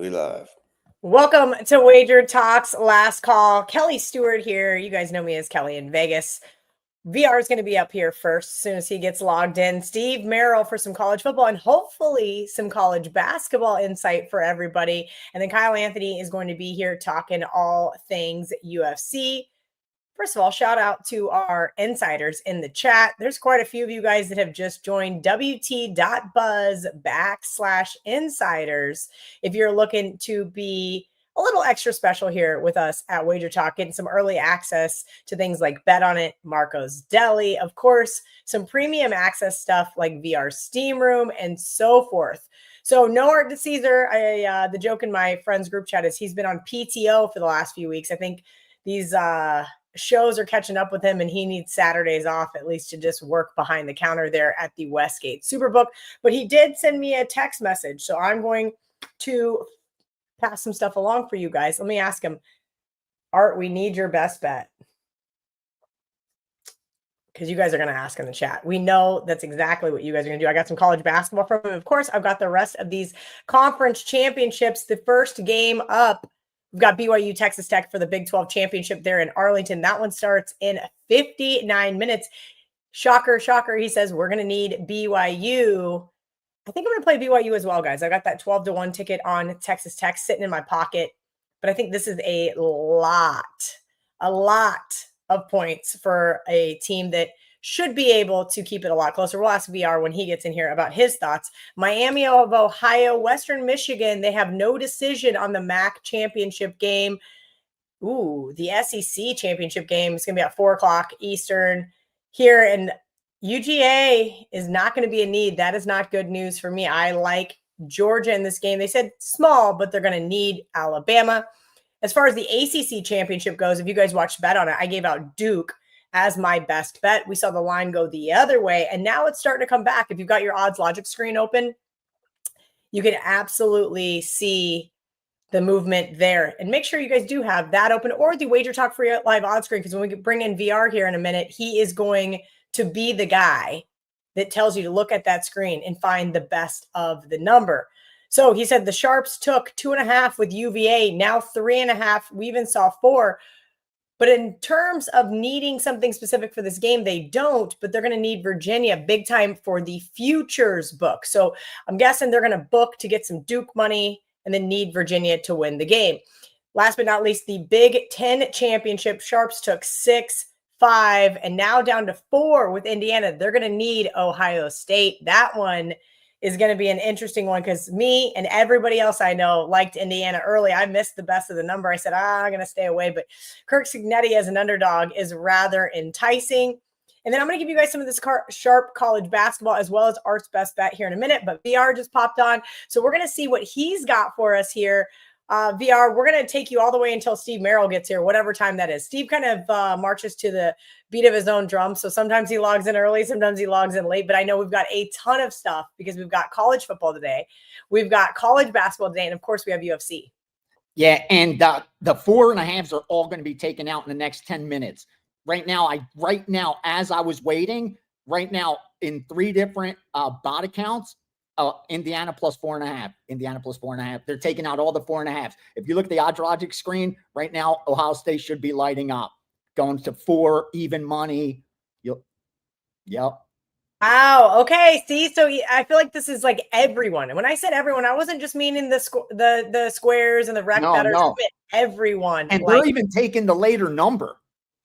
We live. Welcome to Wager Talk's last call. Kelly Stewart here. You guys know me as Kelly in Vegas. VR is going to be up here first as soon as he gets logged in. Steve Merril for some college football and hopefully some college basketball insight for everybody. And then Kyle Anthony is going to be here talking all things UFC. First of all, shout out to our insiders in the chat. There's quite a few of you guys that have just joined wt.buzz/insiders. If you're looking to be a little extra special here with us at Wager Talk, getting some early access to things like Bet On It, Marco's Deli, of course, some premium access stuff like VR Steam Room and so forth. So no Art DiCesare. The joke in my friend's group chat is he's been on PTO for the last few weeks. I think these shows are catching up with him and he needs Saturdays off at least to just work behind the counter there at the Westgate Superbook. But he did send me a text message. So I'm going to pass some stuff along for you guys. Let me ask him, Art, we need your best bet. Because you guys are going to ask in the chat. We know that's exactly what you guys are going to do. I got some college basketball from him. Of course, I've got the rest of these conference championships. The first game up, we've got BYU Texas Tech for the Big 12 championship there in Arlington. That one starts in 59 minutes. Shocker, shocker. He says we're going to need BYU. I think I'm going to play BYU as well, guys. I got that 12-1 ticket on Texas Tech sitting in my pocket. But I think this is a lot of points for a team that should be able to keep it a lot closer. We'll ask VR when he gets in here about his thoughts. Miami of Ohio, Western Michigan, they have no decision on the MAC championship game. Ooh, the SEC championship game is going to be at 4 o'clock Eastern here. And UGA is not going to be a need. That is not good news for me. I like Georgia in this game. They said small, but they're going to need Alabama. As far as the ACC championship goes, if you guys watched Bet On It, I gave out Duke as my best bet. We saw the line go the other way, and now it's starting to come back. If you've got your odds logic screen open, you can absolutely see the movement there. And make sure you guys do have that open or the Wager Talk free live odds screen, because when we bring in VR here in a minute, he is going to be the guy that tells you to look at that screen and find the best of the number. So he said the Sharps took 2.5 with UVA, now 3.5. We even saw 4. But in terms of needing something specific for this game, they don't, but they're going to need Virginia big time for the futures book. So I'm guessing they're going to book to get some Duke money and then need Virginia to win the game. Last but not least, the Big Ten championship, Sharps took 6, 5, and now down to 4 with Indiana. They're going to need Ohio State. That one is going to be an interesting one because me and everybody else I know liked Indiana early. I missed the best of the number. I said, I'm going to stay away. But Kirk Cignetti as an underdog is rather enticing. And then I'm going to give you guys some of this sharp college basketball as well as Art's best bet here in a minute. But VR just popped on. So we're going to see what he's got for us here. VR, we're going to take you all the way until Steve Merril gets here, whatever time that is. Steve kind of marches to the beat of his own drum. So sometimes he logs in early, sometimes he logs in late. But I know we've got a ton of stuff because we've got college football today. We've got college basketball today. And of course, we have UFC. Yeah, and the 4.5s are all going to be taken out in the next 10 minutes. Right now, as I was waiting, in 3 different bot accounts, Indiana plus 4.5. Indiana plus 4.5. They're taking out all the 4.5s. If you look at the odds logic screen right now, Ohio State should be lighting up, going to 4 even money. Yep. Wow. Okay. See, so I feel like this is like everyone. And when I said everyone, I wasn't just meaning the squares and the rec bettors. I meant everyone. And they're even taking the later number.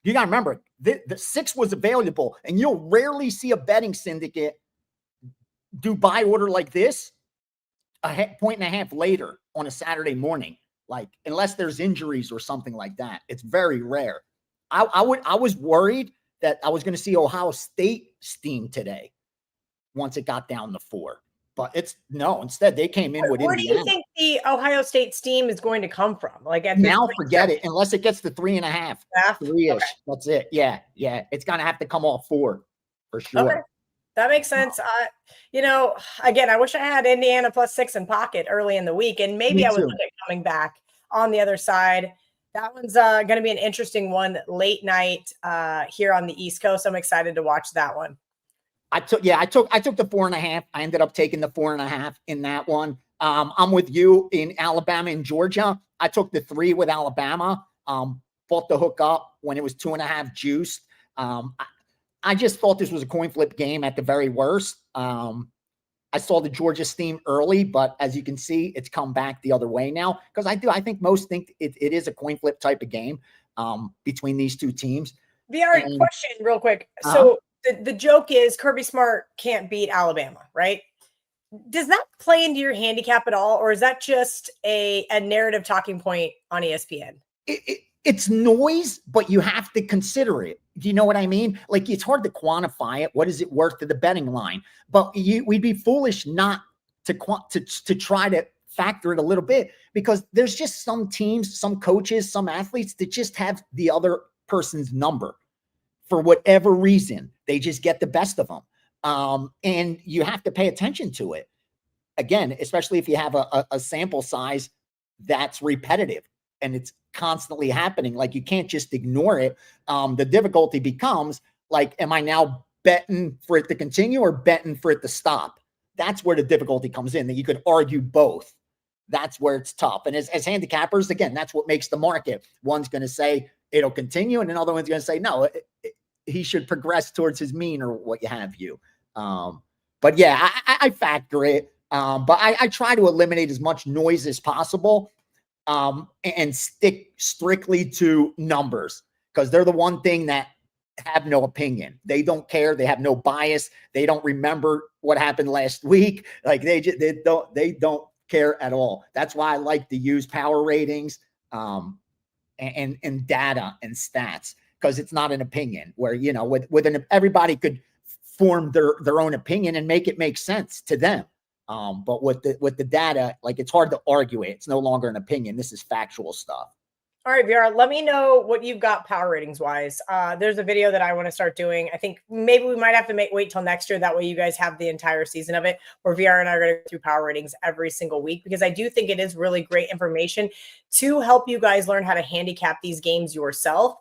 You got to remember, the 6 was available, and you'll rarely see a betting syndicate do buy order like this a 1.5 later on a Saturday morning, like unless there's injuries or something like that. It's very rare. I was worried that I was going to see Ohio State steam today once it got down to 4, but instead they came in with Where Indiana. do you think the Ohio State steam is going to come from? Like now, forget it unless it gets to 3.5, 3-ish. Okay. That's it. Yeah, it's going to have to come off 4 for sure. Okay. That makes sense. Again, I wish I had Indiana plus 6 in pocket early in the week, and maybe I would look at coming back on the other side. That one's going to be an interesting one late night here on the East Coast. I'm excited to watch that one. I took the 4.5. I ended up taking the 4.5 in that one. I'm with you in Alabama and Georgia. I took the 3 with Alabama. Bought the hook up when it was 2.5 juiced. I just thought this was a coin flip game at the very worst. I saw the Georgia steam early, but as you can see, it's come back the other way now. Because I think most think it is a coin flip type of game between these two teams. VR, question real quick. So the joke is Kirby Smart can't beat Alabama, right? Does that play into your handicap at all? Or is that just a narrative talking point on ESPN? It's noise, but you have to consider it. Do you know what I mean? Like, it's hard to quantify it. What is it worth to the betting line? But we'd be foolish not to try to factor it a little bit, because there's just some teams, some coaches, some athletes that just have the other person's number for whatever reason. They just get the best of them. And you have to pay attention to it. Again, especially if you have a sample size that's repetitive and it's constantly happening. Like, you can't just ignore it. The difficulty becomes, like, am I now betting for it to continue or betting for it to stop? That's where the difficulty comes in, that you could argue both. That's where it's tough. And as handicappers, again, that's what makes the market. One's going to say it'll continue, and another one's going to say, no, he should progress towards his mean or what have you. But yeah, I factor it. But I try to eliminate as much noise as possible. And stick strictly to numbers, because they're the one thing that have no opinion. They don't care. They have no bias. They don't remember what happened last week. Like, they don't care at all. That's why I like to use power ratings, and data and stats, because it's not an opinion where, you know, everybody could form their own opinion and make it make sense to them. But with the data, like, it's hard to argue it. It's no longer an opinion. This is factual stuff. All right, VR, let me know what you've got power ratings wise. There's a video that I want to start doing. I think maybe we might have to wait till next year. That way you guys have the entire season of it, where VR and I are going to go through power ratings every single week, because I do think it is really great information to help you guys learn how to handicap these games yourself.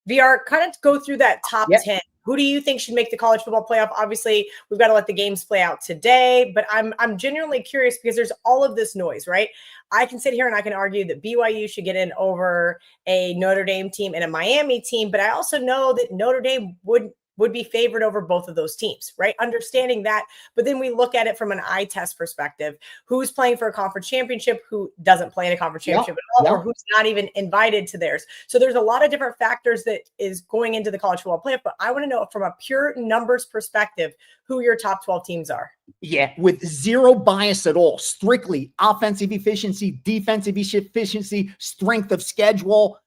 VR, kind of go through that top 10. Who do you think should make the college football playoff? Obviously, we've got to let the games play out today, but I'm genuinely curious, because there's all of this noise, right? I can sit here and I can argue that BYU should get in over a Notre Dame team and a Miami team, but I also know that Notre Dame would be favored over both of those teams, right? Understanding that, but then we look at it from an eye test perspective. Who's playing for a conference championship, who doesn't play in a conference championship at all, or who's not even invited to theirs. So there's a lot of different factors that is going into the college football playoff, but I want to know from a pure numbers perspective, who your top 12 teams are. Yeah, with zero bias at all, strictly offensive efficiency, defensive efficiency, strength of schedule,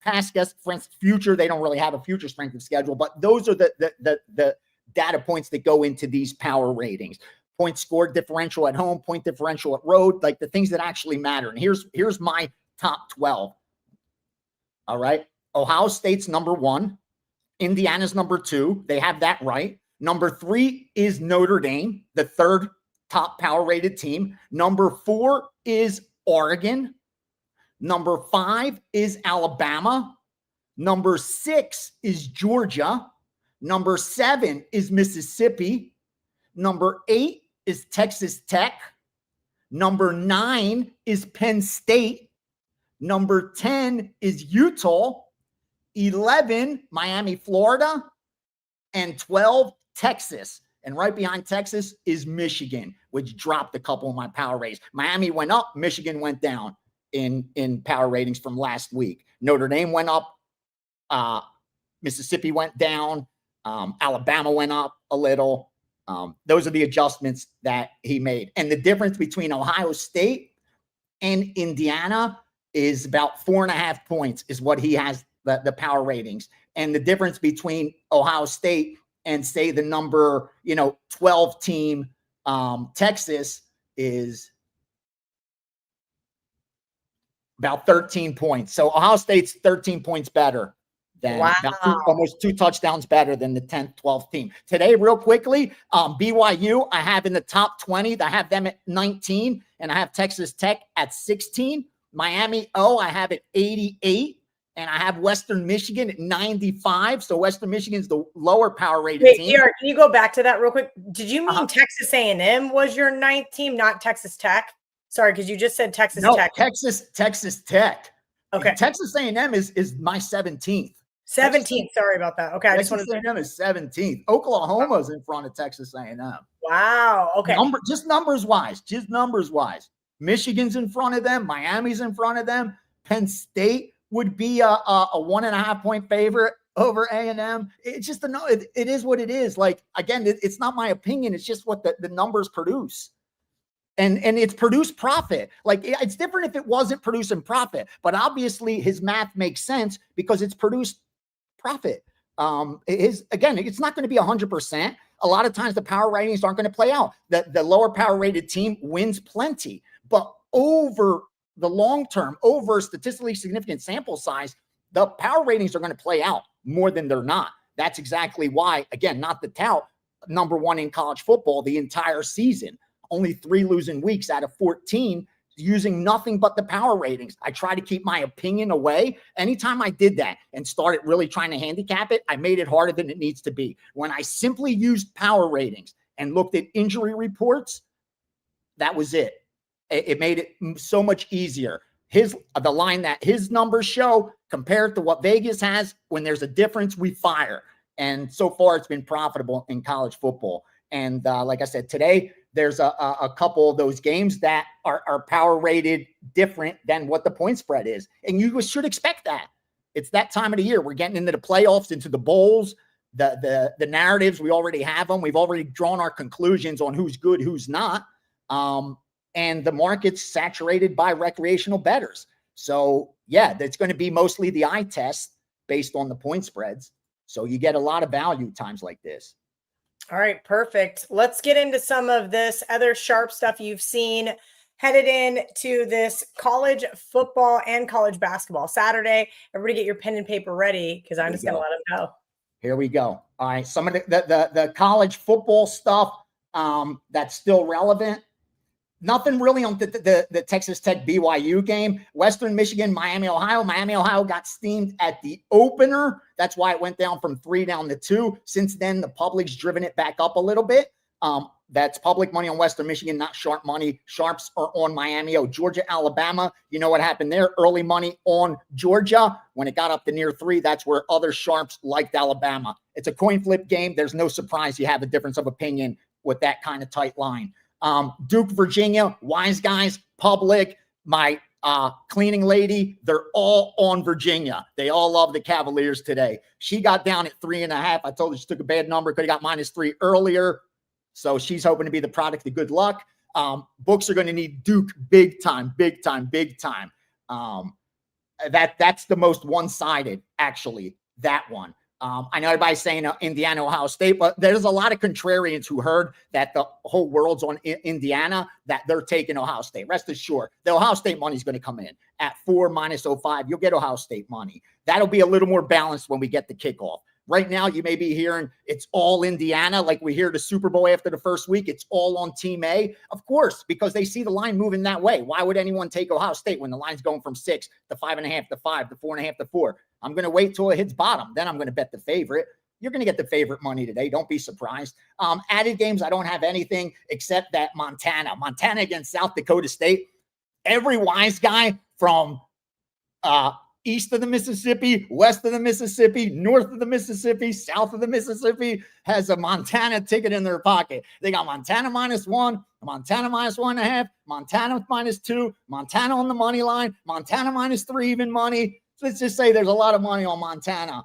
past guess, future. They don't really have a future strength of schedule, but those are the data points that go into these power ratings. Point scored differential at home, point differential at road, like the things that actually matter. And here's my top 12. All right. Ohio State's number 1. Indiana's number 2. They have that right. Number 3 is Notre Dame, the third top power rated team. Number 4 is Oregon. Number 5 is Alabama. Number 6 is Georgia. Number 7 is Mississippi. Number 8 is Texas Tech. Number 9 is Penn State. Number 10 is Utah. 11, Miami, Florida. And 12, Texas. And right behind Texas is Michigan, which dropped a couple of my power ratings. Miami went up, Michigan went down in power ratings from last week. Notre Dame went up, Mississippi went down, Alabama went up a little. Those are the adjustments that he made. And the difference between Ohio State and Indiana is about 4.5 points is what he has, the power ratings. And the difference between Ohio State and, say, the number 12 team Texas is about 13 points. So Ohio State's 13 points better than almost 2 touchdowns better than the 10th, 12th team. Today, real quickly, BYU, I have in the top 20. I have them at 19, and I have Texas Tech at 16. Miami, I have it 88. And I have Western Michigan at 95. So Western Michigan's the lower power rated team. Here, can you go back to that real quick? Did you mean Texas A&M was your 9th team, not Texas Tech? Sorry, because you just said Texas No, Tech. Texas Tech. Okay. Texas A&M is my 17th. 17th. Sorry about that. Okay. Texas A&M is 17th. Oklahoma's in front of Texas A&M. Wow. Okay. Just numbers wise. Michigan's in front of them. Miami's in front of them. Penn State would be a 1.5 point favorite over A&M. It's just it is what it is. Like, again, it's not my opinion. It's just what the numbers produce. And it's produced profit. Like, it's different if it wasn't producing profit, but obviously his math makes sense because it's produced profit. It's not going to be 100%. A lot of times the power ratings aren't going to play out. The lower power rated team wins plenty, but over the long term, over statistically significant sample size, the power ratings are going to play out more than they're not. That's exactly why, again, not the tout, number one in college football the entire season. Only 3 losing weeks out of 14, using nothing but the power ratings. I try to keep my opinion away. Anytime I did that and started really trying to handicap it, I made it harder than it needs to be. When I simply used power ratings and looked at injury reports, that was it. It made it so much easier. The line that his numbers show compared to what Vegas has, when there's a difference, we fire. And so far, it's been profitable in college football. And like I said, today, there's a couple of those games that are power rated different than what the point spread is. And you should expect that. It's that time of the year. We're getting into the playoffs, into the bowls, the narratives. We already have them. We've already drawn our conclusions on who's good, who's not. And the market's saturated by recreational bettors. So, yeah, that's going to be mostly the eye test based on the point spreads. So you get a lot of value times like this. All right, perfect. Let's get into some of this other sharp stuff you've seen headed into this college football and college basketball Saturday. Everybody get your pen and paper ready because I'm just going to let them go. Here we go. All right, some of the college football stuff that's still relevant. Nothing really on the Texas Tech BYU game. Western Michigan, Miami, Ohio. Miami, Ohio got steamed at the opener. That's why it went down from 3 down to 2. Since then, the public's driven it back up a little bit. That's public money on Western Michigan, not sharp money. Sharps are on Miami. Georgia, Alabama. You know what happened there? Early money on Georgia. When it got up to near 3, that's where other sharps liked Alabama. It's a coin flip game. There's no surprise you have a difference of opinion with that kind of tight line. Duke, Virginia, Wise Guys, Public, my cleaning lady, they're all on Virginia. They all love the Cavaliers today. She got down at 3.5. I told her she took a bad number, could have got -3 earlier. So she's hoping to be the product of good luck. Books are going to need Duke big time. That's the most one-sided, actually, that one. I know everybody's saying Indiana, Ohio State, but there's a lot of contrarians who heard that the whole world's on Indiana, that they're taking Ohio State. Rest assured, the Ohio State money is going to come in at 4 -05. You'll get Ohio State money. That'll be a little more balanced when we get the kickoff. Right now, you may be hearing it's all Indiana, like we hear the Super Bowl after the first week. It's all on Team A. Of course, because they see the line moving that way. Why would anyone take Ohio State when the line's going from 6 to 5.5 to 5 to 4.5 to 4? I'm going to wait till it hits bottom. Then I'm going to bet the favorite. You're going to get the favorite money today. Don't be surprised. Added games, I don't have anything except that Montana against South Dakota State. Every wise guy from east of the Mississippi, west of the Mississippi, north of the Mississippi, south of the Mississippi has a Montana ticket in their pocket. They got Montana -1, Montana -1.5, Montana -2, Montana on the money line, Montana -3 even money. So let's just say there's a lot of money on Montana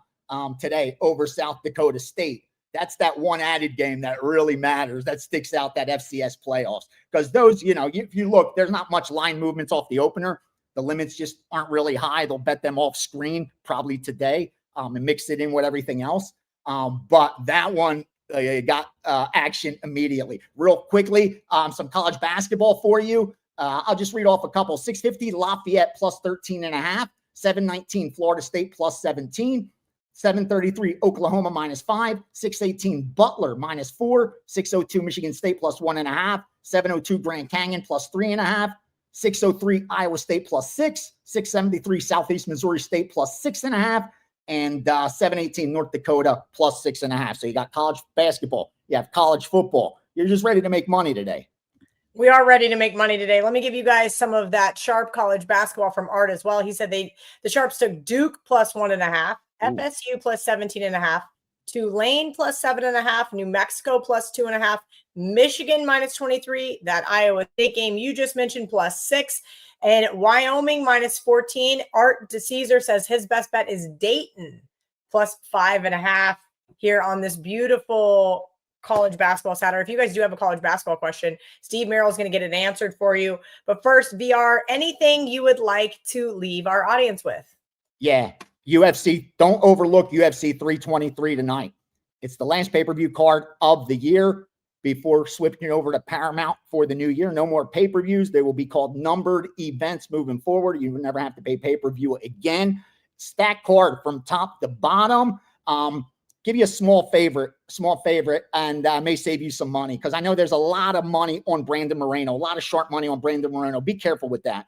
today over South Dakota State. That's that one added game that really matters, that sticks out, that FCS playoffs. Because those, if you look, there's not much line movements off the opener. The limits just aren't really high. They'll bet them off screen probably today and mix it in with everything else. But that one got action immediately. Real quickly, some college basketball for you. I'll just read off a couple. 650 Lafayette plus 13.5. 719 Florida State plus 17. 733 Oklahoma -5. 618 Butler -4. 602 Michigan State plus 1.5. 702 Grand Canyon plus 3.5. 603 Iowa State plus 6, 673 Southeast Missouri State plus 6.5, and 718 North Dakota plus 6.5. So you got college basketball, you have college football. You're just ready to make money today. We are ready to make money today. Let me give you guys some of that sharp college basketball from Art as well. He said the Sharps took Duke plus 1.5, FSU plus 17.5, Tulane plus 7.5, New Mexico plus 2.5, Michigan minus 23, that Iowa State game you just mentioned plus 6, and Wyoming minus 14. Art DiCesare says his best bet is Dayton plus 5.5 here on this beautiful college basketball Saturday. If you guys do have a college basketball question, Steve Merril is going to get it answered for you. But first, VR, anything you would like to leave our audience with? Yeah, UFC. Don't overlook UFC 323 tonight. It's the last pay-per-view card of the year before switching over to Paramount for the new year. No more pay-per-views. They will be called numbered events moving forward. You will never have to pay pay-per-view again. Stack card from top to bottom. Give you a small favorite, and may save you some money because I know there's a lot of money on Brandon Moreno, a lot of sharp money on Brandon Moreno. Be careful with that.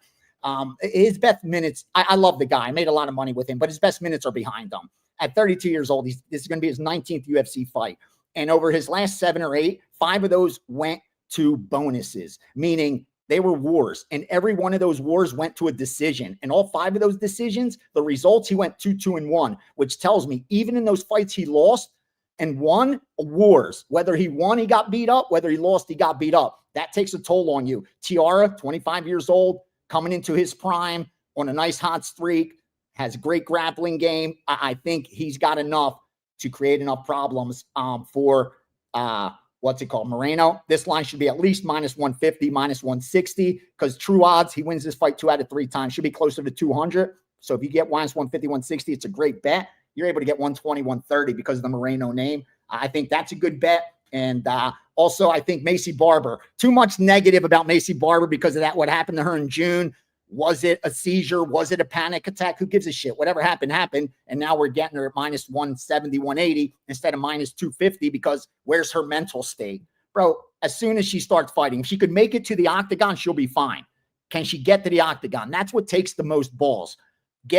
His best minutes, I love the guy. I made a lot of money with him, but his best minutes are behind him. At 32 years old, this is going to be his 19th UFC fight. And over his last 7 or 8, 5 of those went to bonuses, meaning they were wars. And every one of those wars went to a decision. And all 5 of those decisions, the results, he went 2-2-1, which tells me even in those fights he lost and won, wars. Whether he won, he got beat up. Whether he lost, he got beat up. That takes a toll on you. Tiara, 25 years old, coming into his prime on a nice hot streak, has a great grappling game. I think he's got enough to create enough problems for Moreno. This line should be at least minus 150, minus 160, because true odds, he wins this fight 2 out of 3 times. Should be closer to 200. So if you get minus 150, 160, it's a great bet. You're able to get 120, 130 because of the Moreno name. I think that's a good bet. And also, I think Macy Barber, too much negative about Macy Barber because of that, what happened to her in June. Was it a seizure? Was it a panic attack? Who gives a shit? Whatever happened, happened. And now we're getting her at minus 170, 180 instead of minus 250 because where's her mental state? Bro, as soon as she starts fighting, if she could make it to the octagon, she'll be fine. Can she get to the octagon? That's what takes the most balls.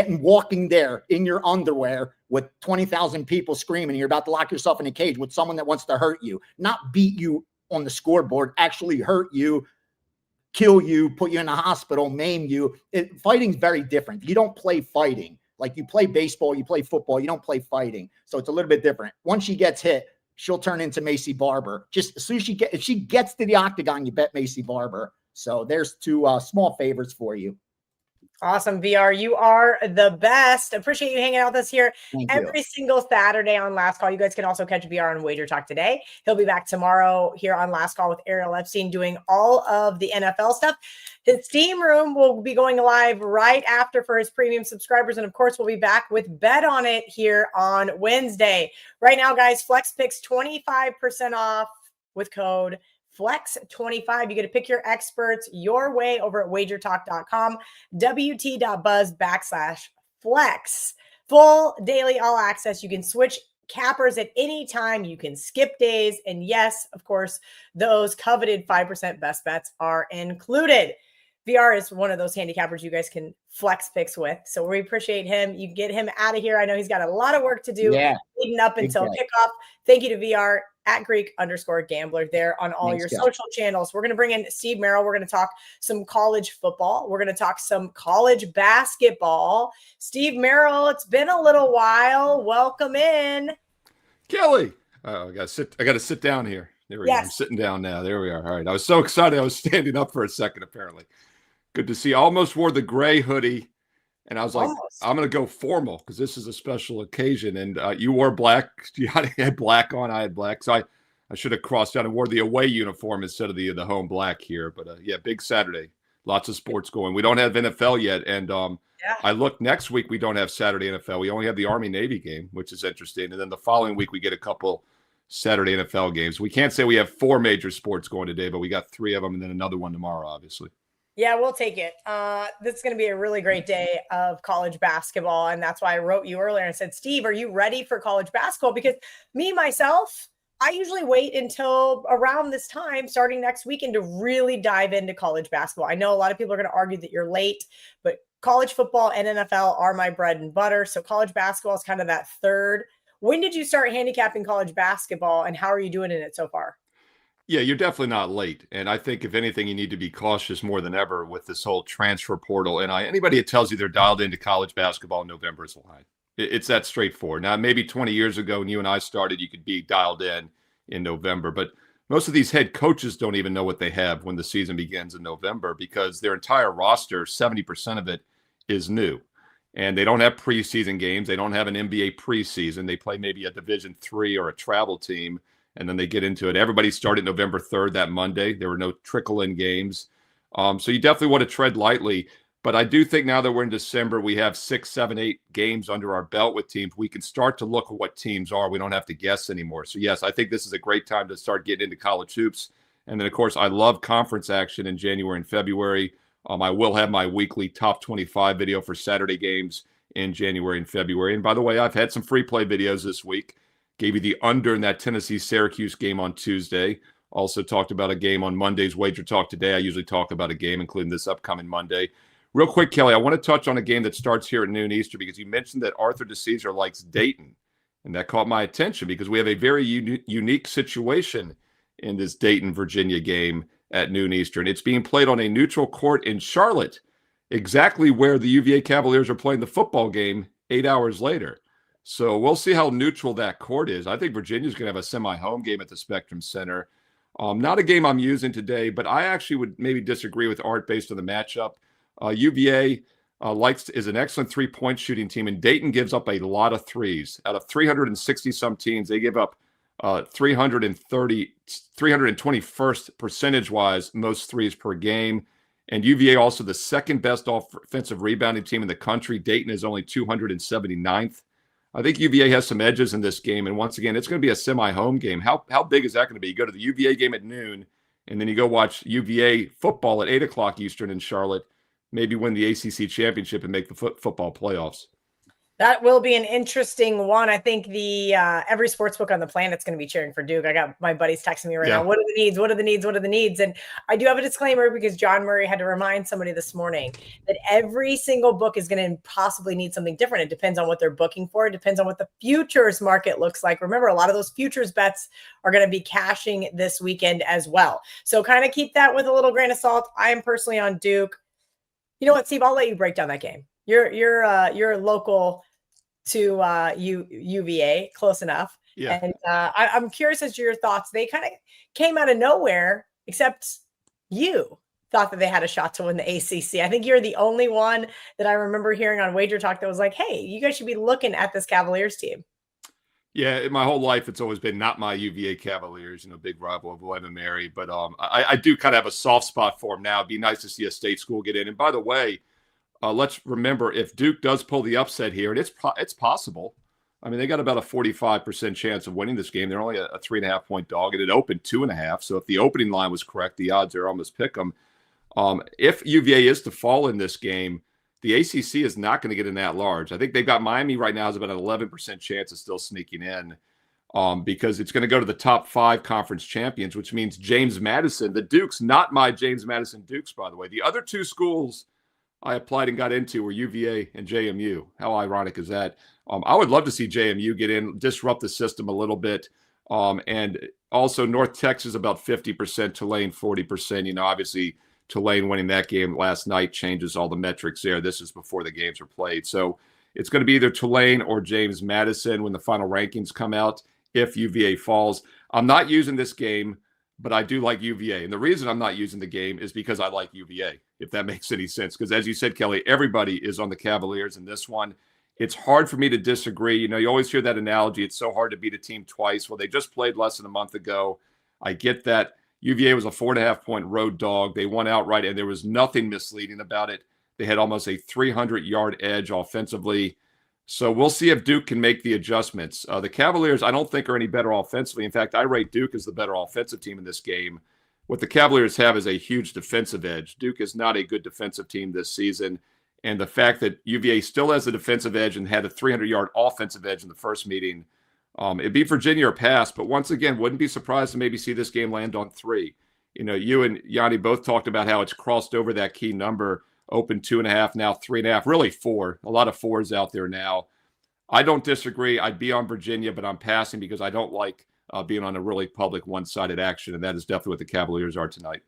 Walking there in your underwear with 20,000 people screaming, and you're about to lock yourself in a cage with someone that wants to hurt you, not beat you on the scoreboard, actually hurt you, kill you, put you in a hospital, maim you. Fighting's very different. You don't play fighting. Like you play baseball, you play football, you don't play fighting. So it's a little bit different. Once she gets hit, she'll turn into Macy Barber. Just as soon as if she gets to the octagon, you bet Macy Barber. So there's 2 small favorites for you. Awesome, VR. You are the best. Appreciate you hanging out with us here every single Saturday on Last Call. You guys can also catch VR on WagerTalk today. He'll be back tomorrow here on Last Call with Ariel Epstein doing all of the NFL stuff. His Steam Room will be going live right after for his premium subscribers. And of course, we'll be back with Bet on It here on Wednesday. Right now, guys, Flex Picks 25% off with code Flex25. You get to pick your experts your way over at wagertalk.com, wt.buzz/flex. Full daily all access. You can switch cappers at any time. You can skip days. And yes, of course, those coveted 5% best bets are included. VR is one of those handicappers you guys can flex picks with. So we appreciate him. You get him out of here. I know he's got a lot of work to do leading up until kickoff. Thank you to VR at Greek_Gambler there on all your social channels. We're going to bring in Steve Merril. We're going to talk some college football. We're going to talk some college basketball. Steve Merril, it's been a little while. Welcome in. Kelly. I got to sit down here. There we go. I'm sitting down now. There we are. All right. I was so excited. I was standing up for a second, apparently. Good to see you. I almost wore the gray hoodie, and I was like, I'm going to go formal because this is a special occasion. And you wore black. You had black on. I had black. So I should have crossed out and wore the away uniform instead of the home black here. But, big Saturday. Lots of sports going. We don't have NFL yet. And I look next week, we don't have Saturday NFL. We only have the Army-Navy game, which is interesting. And then the following week, we get a couple Saturday NFL games. We can't say we have 4 major sports going today, but we got 3 of them and then another one tomorrow, obviously. Yeah, we'll take it. This is going to be a really great day of college basketball. And that's why I wrote you earlier and said, Steve, are you ready for college basketball? Because myself, I usually wait until around this time, starting next weekend, to really dive into college basketball. I know a lot of people are going to argue that you're late, but college football and NFL are my bread and butter. So college basketball is kind of that third. When did you start handicapping college basketball, and how are you doing in it so far? Yeah, you're definitely not late. And I think, if anything, you need to be cautious more than ever with this whole transfer portal. And anybody that tells you they're dialed into college basketball in November is lying. It's that straightforward. Now, maybe 20 years ago when you and I started, you could be dialed in November. But most of these head coaches don't even know what they have when the season begins in November, because their entire roster, 70% of it, is new. And they don't have preseason games. They don't have an NBA preseason. They play maybe a Division III or a travel team, and then they get into it. Everybody started November 3rd, that Monday. There were no trickle-in games. So you definitely want to tread lightly. But I do think now that we're in December, we have 6, 7, 8 games under our belt with teams. We can start to look at what teams are. We don't have to guess anymore. So, yes, I think this is a great time to start getting into college hoops. And then, of course, I love conference action in January and February. I will have my weekly top 25 video for Saturday games in January and February. And by the way, I've had some free play videos this week. Gave you the under in that Tennessee-Syracuse game on Tuesday. Also talked about a game on Monday's Wager Talk today. I usually talk about a game, including this upcoming Monday. Real quick, Kelly, I want to touch on a game that starts here at noon Eastern, because you mentioned that Arthur DiCesare likes Dayton. And that caught my attention because we have a very unique situation in this Dayton, Virginia game at noon Eastern. It's being played on a neutral court in Charlotte, exactly where the UVA Cavaliers are playing the football game 8 hours later. So we'll see how neutral that court is. I think Virginia's going to have a semi-home game at the Spectrum Center. Not a game I'm using today, but I actually would maybe disagree with Art based on the matchup. UVA is an excellent three-point shooting team, and Dayton gives up a lot of threes. Out of 360-some teams, they give up 321st percentage-wise most threes per game. And UVA also the second best offensive rebounding team in the country. Dayton is only 279th. I think UVA has some edges in this game. And once again, it's going to be a semi-home game. How big is that going to be? You go to the UVA game at noon, and then you go watch UVA football at 8 o'clock Eastern in Charlotte, maybe win the ACC championship and make the football playoffs. That will be an interesting one. I think the every sportsbook on the planet's going to be cheering for Duke. I got my buddies texting me right now. What are the needs? What are the needs? What are the needs? And I do have a disclaimer, because John Murray had to remind somebody this morning that every single book is going to possibly need something different. It depends on what they're booking for. It depends on what the futures market looks like. Remember, a lot of those futures bets are going to be cashing this weekend as well. So kind of keep that with a little grain of salt. I am personally on Duke. You know what, Steve? I'll let you break down that game. You're local to UVA, close enough. Yeah. And I'm curious as to your thoughts. They kind of came out of nowhere, except you thought that they had a shot to win the ACC. I think you're the only one that I remember hearing on Wager Talk that was like, hey, you guys should be looking at this Cavaliers team. Yeah, my whole life, it's always been not my UVA Cavaliers, big rival of William and Mary. But I do kind of have a soft spot for them now. It'd be nice to see a state school get in. And by the way, let's remember, if Duke does pull the upset here, and it's possible. I mean, they got about a 45% chance of winning this game. They're only a 3.5-point dog, and it opened 2.5. So if the opening line was correct, the odds are almost pick 'em. If UVA is to fall in this game, the ACC is not going to get in that large. I think they've got Miami right now has about an 11% chance of still sneaking in, because it's going to go to the top 5 conference champions, which means James Madison, the Dukes, not my James Madison Dukes, by the way. The other 2 schools I applied and got into were UVA and JMU. How ironic is that? I would love to see JMU get in, disrupt the system a little bit. And also North Texas about 50%, Tulane 40%. Obviously Tulane winning that game last night changes all the metrics there. This is before the games were played. So it's going to be either Tulane or James Madison when the final rankings come out, if UVA falls. I'm not using this game, but I do like UVA. And the reason I'm not using the game is because I like UVA, if that makes any sense. Because as you said, Kelly, everybody is on the Cavaliers in this one. It's hard for me to disagree. You always hear that analogy. It's so hard to beat a team twice. Well, they just played less than a month ago. I get that. UVA was a 4.5-point road dog. They won outright, and there was nothing misleading about it. They had almost a 300-yard edge offensively. So we'll see if Duke can make the adjustments. The Cavaliers, I don't think, are any better offensively. In fact, I rate Duke as the better offensive team in this game. What the Cavaliers have is a huge defensive edge. Duke is not a good defensive team this season. And the fact that UVA still has a defensive edge and had a 300-yard offensive edge in the first meeting, it'd be Virginia or pass. But once again, wouldn't be surprised to maybe see this game land on 3. You and Gianni both talked about how it's crossed over that key number. Open 2.5, now 3.5, really 4. A lot of 4s out there now. I don't disagree. I'd be on Virginia, but I'm passing because I don't like being on a really public one-sided action, and that is definitely what the Cavaliers are tonight.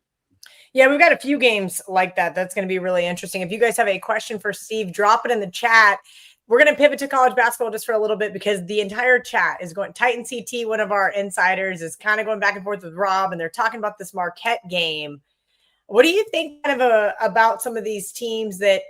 Yeah, we've got a few games like that. That's going to be really interesting. If you guys have a question for Steve, drop it in the chat. We're going to pivot to college basketball just for a little bit because the entire chat is going. Titan CT, one of our insiders, is kind of going back and forth with Rob, and they're talking about this Marquette game. What do you think about some of these teams that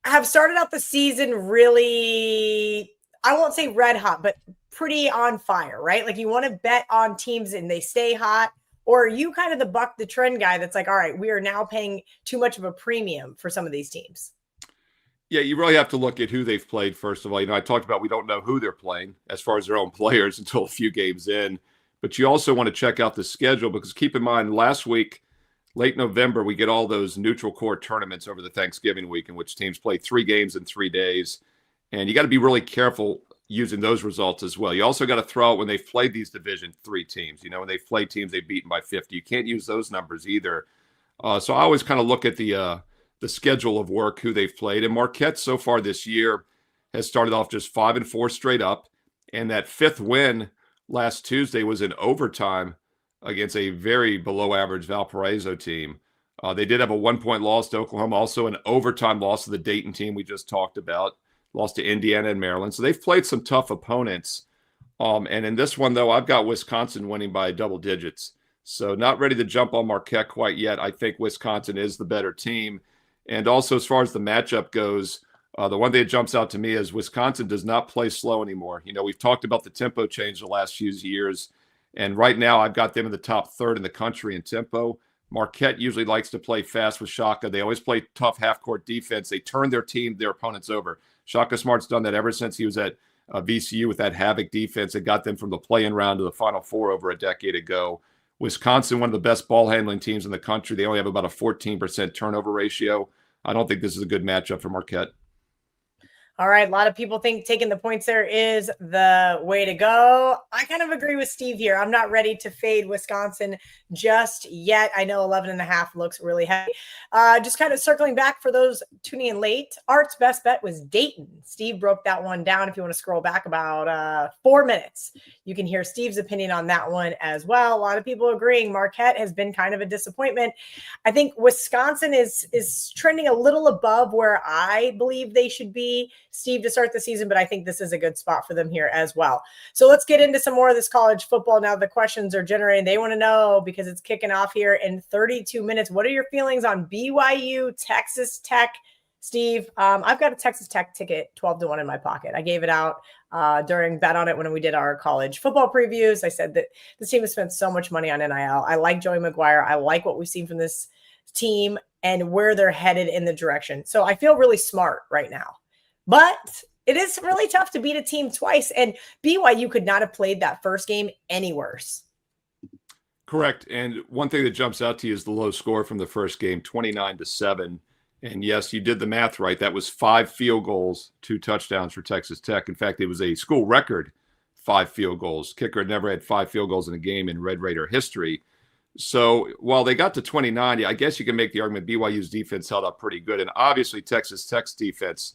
have started out the season really, I won't say red hot, but pretty on fire, right? Like you want to bet on teams and they stay hot, or are you kind of the buck the trend guy that's like, all right, we are now paying too much of a premium for some of these teams? Yeah, you really have to look at who they've played, first of all. I talked about we don't know who they're playing as far as their own players until a few games in. But you also want to check out the schedule because keep in mind, last week, late November, we get all those neutral court tournaments over the Thanksgiving week in which teams play 3 games in 3 days. And you got to be really careful using those results as well. You also got to throw out when they've played these Division III teams. When they've played teams they've beaten by 50. You can't use those numbers either. So I always kind of look at the schedule of work, who they've played. And Marquette so far this year has started off just 5-4 straight up. And that 5th win last Tuesday was in overtime against a very below average Valparaiso team. They did have a 1-point loss to Oklahoma, also an overtime loss to the Dayton team we just talked about, lost to Indiana and Maryland. So they've played some tough opponents. And in this one, though, I've got Wisconsin winning by double digits. So not ready to jump on Marquette quite yet. I think Wisconsin is the better team. And also, as far as the matchup goes, the one thing that jumps out to me is Wisconsin does not play slow anymore. We've talked about the tempo change the last few years. And right now, I've got them in the top third in the country in tempo. Marquette usually likes to play fast with Shaka. They always play tough half-court defense. They turn their opponents over. Shaka Smart's done that ever since he was at VCU with that havoc defense that got them from the play-in round to the Final Four over a decade ago. Wisconsin, one of the best ball-handling teams in the country. They only have about a 14% turnover ratio. I don't think this is a good matchup for Marquette. All right. A lot of people think taking the points there is the way to go. I kind of agree with Steve here. I'm not ready to fade Wisconsin just yet. I know 11.5 looks really heavy. Just kind of circling back for those tuning in late, Art's best bet was Dayton. Steve broke that one down. If you want to scroll back about 4 minutes, you can hear Steve's opinion on that one as well. A lot of people agreeing Marquette has been kind of a disappointment. I think Wisconsin is trending a little above where I believe they should be, Steve, to start the season, but I think this is a good spot for them here as well. So let's get into some more of this college football. Now the questions are generating. They want to know, because it's kicking off here in 32 minutes. What are your feelings on BYU, Texas Tech? Steve, I've got a Texas Tech ticket 12-1 in my pocket. I gave it out during Bet On It when we did our college football previews. I said that this team has spent so much money on NIL. I like Joey McGuire. I like what we've seen from this team and where they're headed in the direction. So I feel really smart right now. But it is really tough to beat a team twice. And BYU could not have played that first game any worse. Correct. And one thing that jumps out to you is the low score from the first game, 29-7. And yes, you did the math right. That was 5 field goals, 2 touchdowns for Texas Tech. In fact, it was a school record 5 field goals. Kicker had never had 5 field goals in a game in Red Raider history. So while they got to 29, I guess you can make the argument BYU's defense held up pretty good. And obviously Texas Tech's defense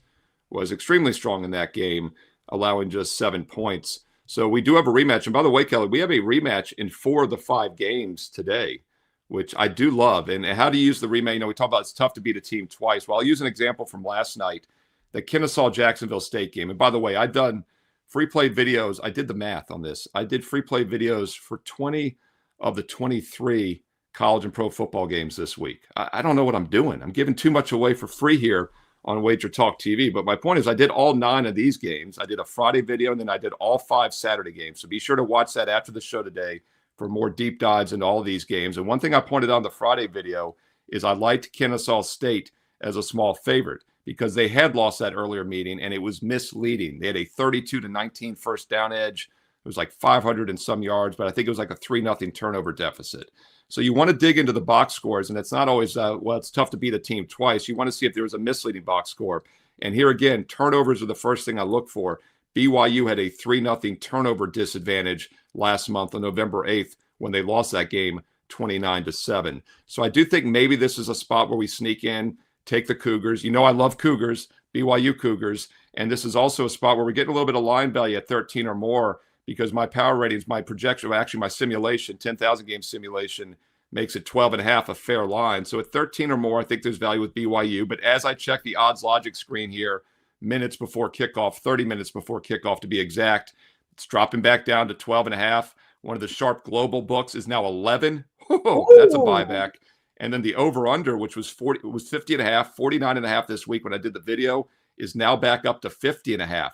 was extremely strong in that game, allowing just 7 points. So we do have a rematch. And by the way, Kelly, we have a rematch in 4 of the 5 games today, which I do love. And how do you use the rematch? We talk about it's tough to beat a team twice. Well, I'll use an example from last night, the Kennesaw-Jacksonville State game. And by the way, I've done free play videos. I did the math on this. I did free play videos for 20 of the 23 college and pro football games this week. I don't know what I'm doing. I'm giving too much away for free here on WagerTalk TV. But my point is I did all 9 of these games. I did a Friday video, and then I did all 5 Saturday games. So be sure to watch that after the show today for more deep dives into all of these games. And one thing I pointed out on the Friday video is I liked Kennesaw State as a small favorite because they had lost that earlier meeting, and it was misleading. They had a 32-19 first down edge. It was like 500 and some yards, but I think it was like a 3-0 turnover deficit. So you want to dig into the box scores, and it's not always, it's tough to beat a team twice. You want to see if there was a misleading box score. And here again, turnovers are the first thing I look for. BYU had a 3-0 turnover disadvantage last month on November 8th when they lost that game 29-7. So I do think maybe this is a spot where we sneak in, take the Cougars. I love Cougars, BYU Cougars. And this is also a spot where we're getting a little bit of line value at 13 or more because my power ratings, my projection, actually my simulation, 10,000 game simulation makes it 12.5 a fair line. So at 13 or more, I think there's value with BYU. But as I check the odds logic screen here, minutes before kickoff, 30 minutes before kickoff to be exact, it's dropping back down to 12.5. One of the sharp global books is now 11. Oh, that's a buyback. And then the over-under, which was 50.5, 49.5 this week when I did the video, is now back up to 50.5.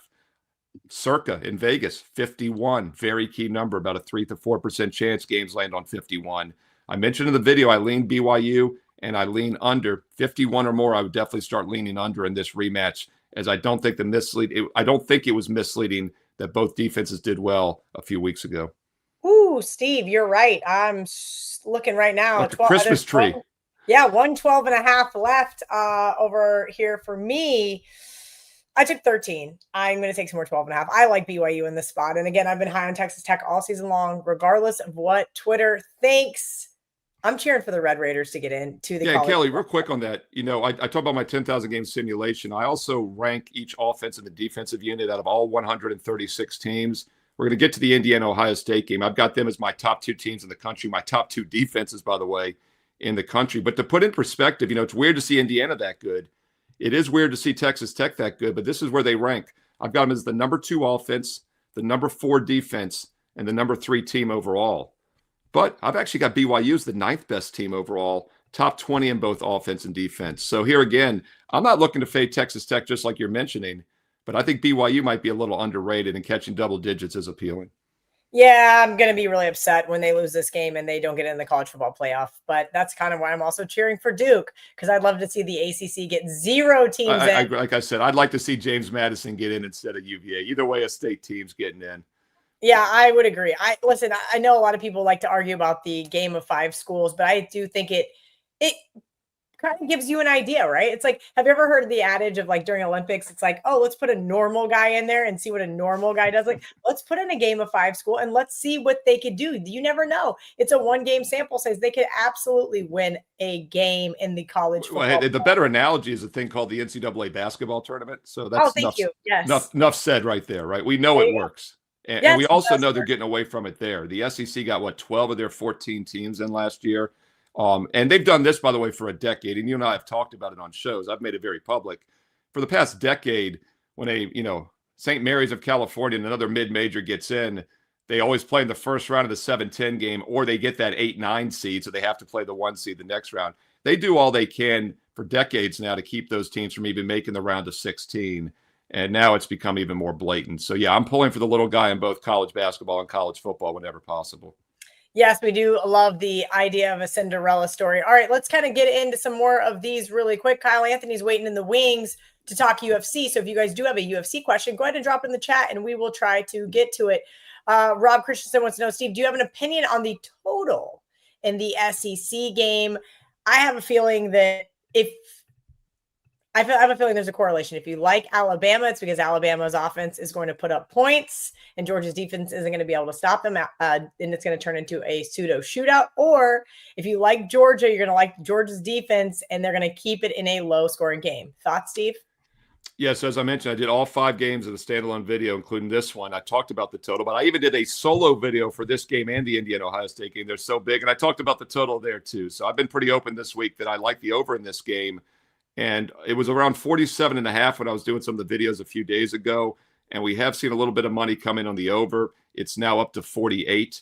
Circa in Vegas, 51. Very key number, about a 3 to 4% chance games land on 51. I mentioned in the video I lean BYU and I lean under 51 or more. I would definitely start leaning under in this rematch, as I don't think I don't think it was misleading that both defenses did well a few weeks ago. Ooh, Steve, you're right. I'm looking right now. Like a Christmas tree. 112.5 left over here for me. I took 13. I'm going to take some more 12.5. I like BYU in this spot. And again, I've been high on Texas Tech all season long, regardless of what Twitter thinks. I'm cheering for the Red Raiders to get into the college. Kelly, real quick on that. I talk about my 10,000 game simulation. I also rank each offensive and defensive unit out of all 136 teams. We're going to get to the Indiana-Ohio State game. I've got them as my top 2 teams in the country, my top 2 defenses, by the way, in the country. But to put in perspective, it's weird to see Indiana that good. It is weird to see Texas Tech that good, but this is where they rank. I've got them as the number 2 offense, the number 4 defense, and the number 3 team overall. But I've actually got BYU as the 9th best team overall, top 20 in both offense and defense. So here again, I'm not looking to fade Texas Tech just like you're mentioning, but I think BYU might be a little underrated, and catching double digits is appealing. Yeah, I'm going to be really upset when they lose this game and they don't get in the college football playoff. But that's kind of why I'm also cheering for Duke, because I'd love to see the ACC get 0 teams in. Like I said, I'd like to see James Madison get in instead of UVA. Either way, a state team's getting in. Yeah, I would agree. Listen, I know a lot of people like to argue about the game of 5 schools, but I do think it kind of gives you an idea, right? It's like, have you ever heard of the adage of, like, during Olympics, it's like, oh, let's put a normal guy in there and see what a normal guy does. Like, let's put in a game of 5 school and let's see what they could do. You never know. It's a 1-game sample size. They could absolutely win a game in the college football. Well, the better analogy is a thing called the NCAA basketball tournament. So that's thank you. Yes. Enough said right there, right? We know it works. And, yes, and we also know they're getting away from it there. The SEC got, 12 of their 14 teams in last year. And they've done this, by the way, for a decade. And you and I have talked about it on shows. I've made it very public. For the past decade, when St. Mary's of California and another mid-major gets in, they always play in the first round of the 7-10 game, or they get that 8-9 seed, so they have to play the 1 seed the next round. They do all they can for decades now to keep those teams from even making the round of 16. And now it's become even more blatant. So, yeah, I'm pulling for the little guy in both college basketball and college football whenever possible. Yes, we do love the idea of a Cinderella story. All right, let's kind of get into some more of these really quick. Kyle Anthony's waiting in the wings to talk UFC. So if you guys do have a UFC question, go ahead and drop it in the chat and we will try to get to it. Rob Christensen wants to know, Steve, do you have an opinion on the total in the SEC game? I have a feeling that I have a feeling there's a correlation. If you like Alabama, it's because Alabama's offense is going to put up points and Georgia's defense isn't going to be able to stop them. And it's going to turn into a pseudo shootout. Or if you like Georgia, you're going to like Georgia's defense and they're going to keep it in a low scoring game. Thoughts, Steve? Yeah, so as I mentioned, I did all 5 games of the standalone video, including this one. I talked about the total, but I even did a solo video for this game and the Indiana-Ohio State game. They're so big. And I talked about the total there too. So I've been pretty open this week that I like the over in this game. And it was around 47.5 when I was doing some of the videos a few days ago. And we have seen a little bit of money come in on the over. It's now up to 48.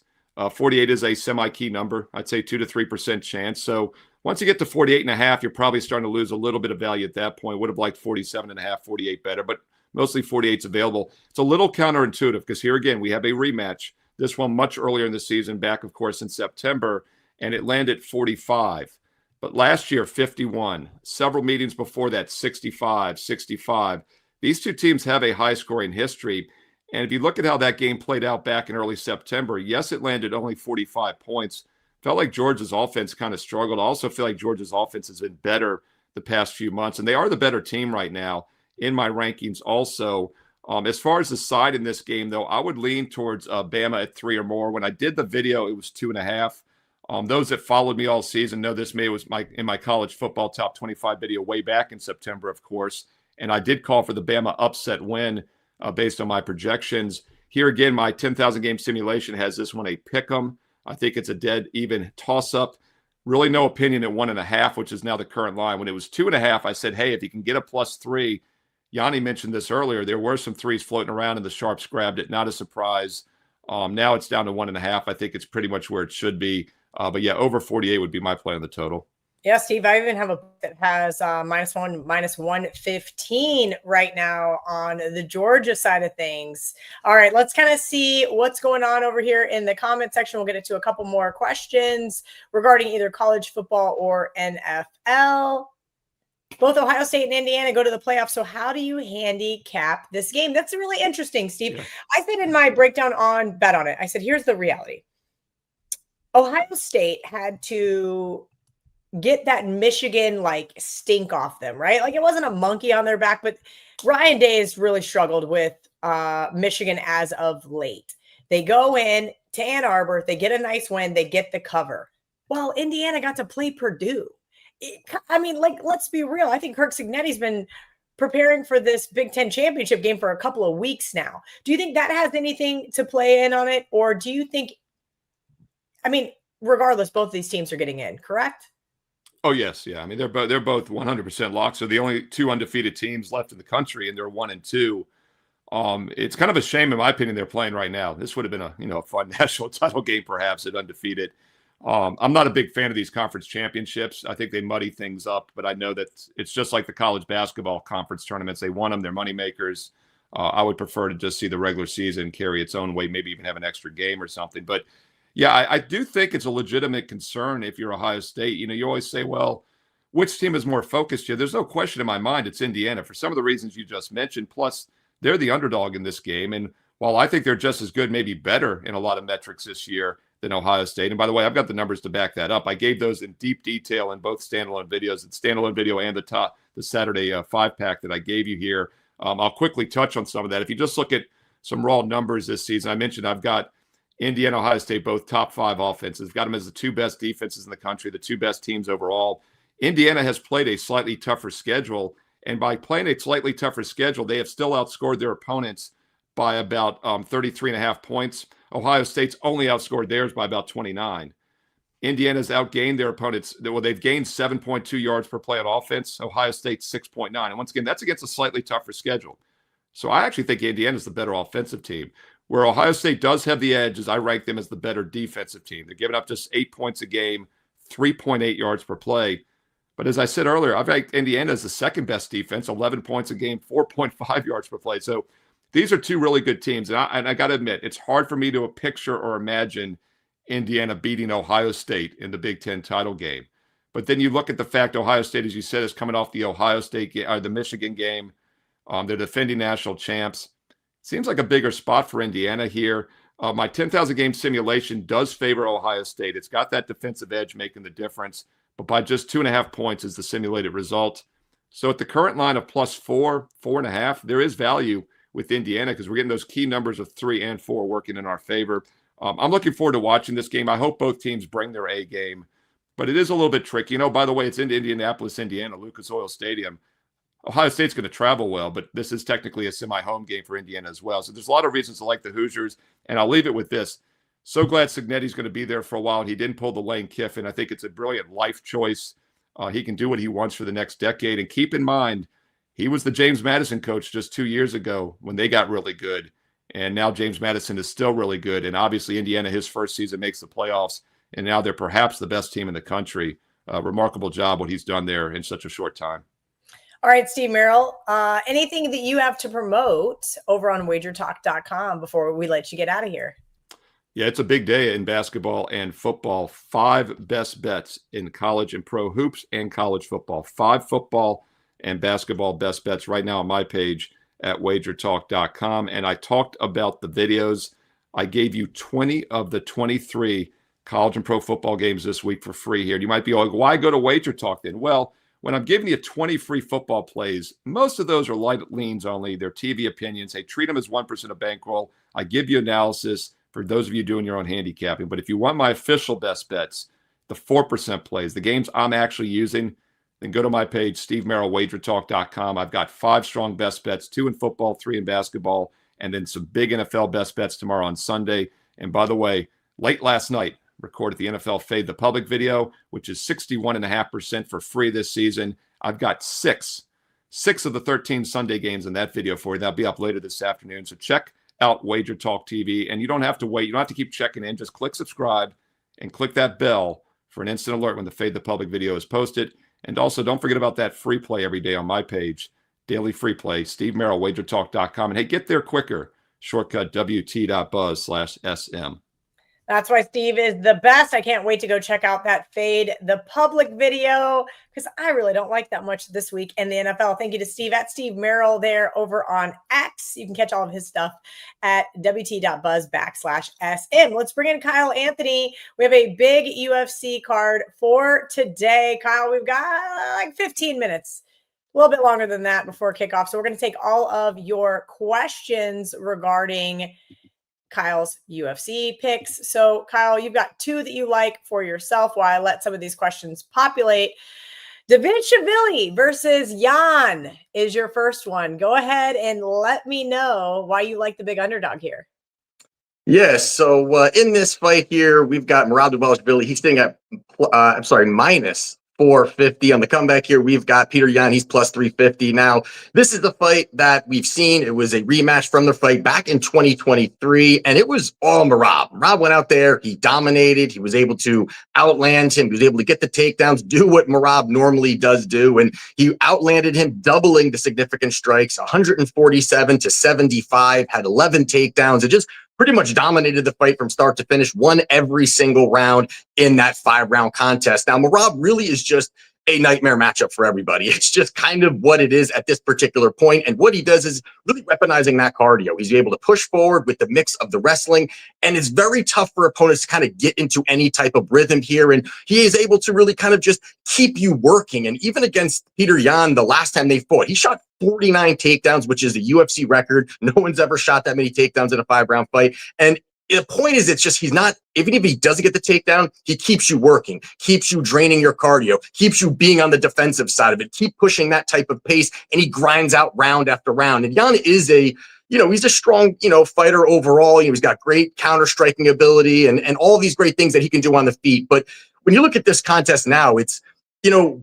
48 is a semi-key number. I'd say 2 to 3% chance. So once you get to 48.5, you're probably starting to lose a little bit of value at that point. Would have liked 47.5, 48 better, but mostly 48's available. It's a little counterintuitive because here again, we have a rematch. This one much earlier in the season, back, of course, in September, and it landed 45. But last year, 51. Several meetings before that, 65, 65. These two teams have a high-scoring history. And if you look at how that game played out back in early September, yes, it landed only 45 points. Felt like Georgia's offense kind of struggled. I also feel like Georgia's offense has been better the past few months. And they are the better team right now in my rankings also. As far as the side in this game, though, I would lean towards Bama at 3 or more. When I did the video, it was 2.5. Those that followed me all season know this was in my college football top 25 video way back in September, of course. And I did call for the Bama upset win based on my projections. Here again, my 10,000 game simulation has this one a pick 'em. I think it's a dead even toss up. Really no opinion at 1.5, which is now the current line. When it was 2.5, I said, hey, if you can get a +3, Gianni mentioned this earlier, there were some threes floating around and the sharps grabbed it. Not a surprise. Now it's down to 1.5. I think it's pretty much where it should be. But yeah, over 48 would be my play on the total. Yeah, Steve, I even have a book that has -1, -115 right now on the Georgia side of things. All right, let's kind of see what's going on over here in the comment section. We'll get into a couple more questions regarding either college football or NFL. Both Ohio State and Indiana go to the playoffs. So how do you handicap this game? That's really interesting, Steve. Yeah. I said in my breakdown on Bet On It, I said, here's the reality. Ohio State had to get that Michigan like stink off them, right? Like it wasn't a monkey on their back, but Ryan Day has really struggled with Michigan as of late. They go in to Ann Arbor, they get a nice win, they get the cover. Well, Indiana got to play Purdue. Let's be real. I think Kirk Cignetti's been preparing for this Big Ten championship game for a couple of weeks now. Do you think that has anything to play in on it? Or do you think, regardless, both of these teams are getting in, correct? Oh, yes. Yeah. They're both 100% locked. So the only two undefeated teams left in the country, and they're 1-2. It's kind of a shame, in my opinion, they're playing right now. This would have been a fun national title game, perhaps, at undefeated. I'm not a big fan of these conference championships. I think they muddy things up, but I know that it's just like the college basketball conference tournaments. They won them. They're moneymakers. I would prefer to just see the regular season carry its own way, maybe even have an extra game or something. But yeah, I do think it's a legitimate concern if you're Ohio State. You always say, well, which team is more focused here? There's no question in my mind it's Indiana for some of the reasons you just mentioned. Plus, they're the underdog in this game. And while I think they're just as good, maybe better in a lot of metrics this year than Ohio State. And by the way, I've got the numbers to back that up. I gave those in deep detail in both standalone videos, the standalone video and the Saturday 5-pack that I gave you here. I'll quickly touch on some of that. If you just look at some raw numbers this season, I mentioned I've got Indiana, Ohio State, both top 5 offenses. Got them as the 2 best defenses in the country, the 2 best teams overall. Indiana has played a slightly tougher schedule, and by playing a slightly tougher schedule, they have still outscored their opponents by about 33.5 points. Ohio State's only outscored theirs by about 29. Indiana's outgained their opponents. Well, they've gained 7.2 yards per play on offense. Ohio State 6.9. And once again, that's against a slightly tougher schedule. So I actually think Indiana's the better offensive team. Where Ohio State does have the edge is I rank them as the better defensive team. They're giving up just 8 points a game, 3.8 yards per play. But as I said earlier, I've ranked Indiana as the second best defense, 11 points a game, 4.5 yards per play. So these are 2 really good teams. And I got to admit, it's hard for me to picture or imagine Indiana beating Ohio State in the Big Ten title game. But then you look at the fact Ohio State, as you said, is coming off the Ohio State or the Michigan game. They're defending national champs. Seems like a bigger spot for Indiana here. My 10,000 game simulation does favor Ohio State. It's got that defensive edge making the difference, but by just 2.5 points is the simulated result. So at the current line of +4, 4.5, there is value with Indiana because we're getting those key numbers of 3 and 4 working in our favor. I'm looking forward to watching this game. I hope both teams bring their A game, but it is a little bit tricky. By the way, it's in Indianapolis, Indiana, Lucas Oil Stadium. Ohio State's going to travel well, but this is technically a semi-home game for Indiana as well. So there's a lot of reasons to like the Hoosiers, and I'll leave it with this. So glad Cignetti's going to be there for a while, and he didn't pull the Lane Kiffin. I think it's a brilliant life choice. He can do what he wants for the next decade. And keep in mind, he was the James Madison coach just 2 years ago when they got really good. And now James Madison is still really good. And obviously Indiana, his first season, makes the playoffs. And now they're perhaps the best team in the country. Remarkable job what he's done there in such a short time. All right, Steve Merril, anything that you have to promote over on WagerTalk.com before we let you get out of here? Yeah, it's a big day in basketball and football. 5 best bets in college and pro hoops and college football. 5 football and basketball best bets right now on my page at WagerTalk.com. And I talked about the videos. I gave you 20 of the 23 college and pro football games this week for free here. And you might be like, why go to WagerTalk then? Well, when I'm giving you 20 free football plays, most of those are light leans only. They're TV opinions. Hey, treat them as 1% of bankroll. I give you analysis for those of you doing your own handicapping. But if you want my official best bets, the 4% plays, the games I'm actually using, then go to my page, Steve Merril, WagerTalk.com. I've got 5 strong best bets, 2 in football, 3 in basketball, and then some big NFL best bets tomorrow on Sunday. And by the way, late last night, recorded the NFL Fade the Public video, which is 61.5% for free this season. I've got six of the 13 Sunday games in that video for you. That'll be up later this afternoon. So check out WagerTalk TV, and you don't have to wait. You don't have to keep checking in. Just click subscribe and click that bell for an instant alert when the Fade the Public video is posted. And also, don't forget about that free play every day on my page, daily free play, Steve Merril, WagerTalk.com. And hey, get there quicker. Shortcut WT.buzz/SM. That's why Steve is the best. I can't wait to go check out that Fade the Public video because I really don't like that much this week in the NFL. Thank you to Steve at Steve Merril there over on X. You can catch all of his stuff at WT.buzz/SM. Let's bring in Kyle Anthony. We have a big UFC card for today. Kyle, we've got like 15 minutes. A little bit longer than that before kickoff. So we're going to take all of your questions regarding Kyle's UFC picks. So Kyle, you've got two that you like for yourself while I let some of these questions populate. Davidashvili versus Jan is your first one. Go ahead and let me know why you like the big underdog here. Yes. So in this fight here, we've got Merril Davidashvili. He's sitting at, minus 450 on the comeback here. We've got Peter Yan. He's plus 350. Now, this is the fight that we've seen. It was a rematch from the fight back in 2023, and it was all Merril. Merril went out there. He dominated. He was able to outland him. He was able to get the takedowns, do what Merril normally does do, and he outlanded him, doubling the significant strikes, 147 to 75, had 11 takedowns. It just pretty much dominated the fight from start to finish, won every single round in that 5-round contest. Now, Merril really is just a nightmare matchup for everybody. It's just kind of what it is at this particular point. And what he does is really weaponizing that cardio. He's able to push forward with the mix of the wrestling, and it's very tough for opponents to kind of get into any type of rhythm here. And he is able to really kind of just keep you working. And even against Peter Yan, the last time they fought, he shot 49 takedowns, which is a UFC record. No one's ever shot that many takedowns in a 5-round fight. And the point is, it's just he's not, even if he doesn't get the takedown, he keeps you working, keeps you draining your cardio, keeps you being on the defensive side of it, keep pushing that type of pace, and he grinds out round after round. And Jan is he's a strong, fighter overall. He's got great counter striking ability and all these great things that he can do on the feet. But when you look at this contest now, it's,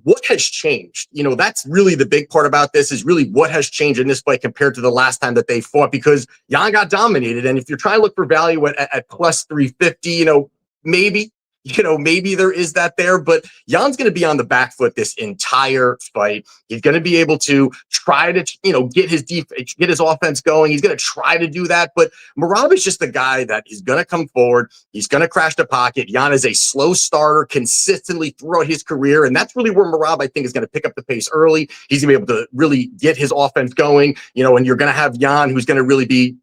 what has changed? That's really the big part about this is really what has changed in this fight compared to the last time that they fought, because Jan got dominated. And if you're trying to look for value at plus 350, maybe there is that there, but Jan's going to be on the back foot this entire fight. He's going to be able to try to, get his offense going. He's going to try to do that, but Merril is just the guy that is going to come forward. He's going to crash the pocket. Jan is a slow starter consistently throughout his career, and that's really where Merril, I think, is going to pick up the pace early. He's going to be able to really get his offense going, and you're going to have Jan, who's going to really be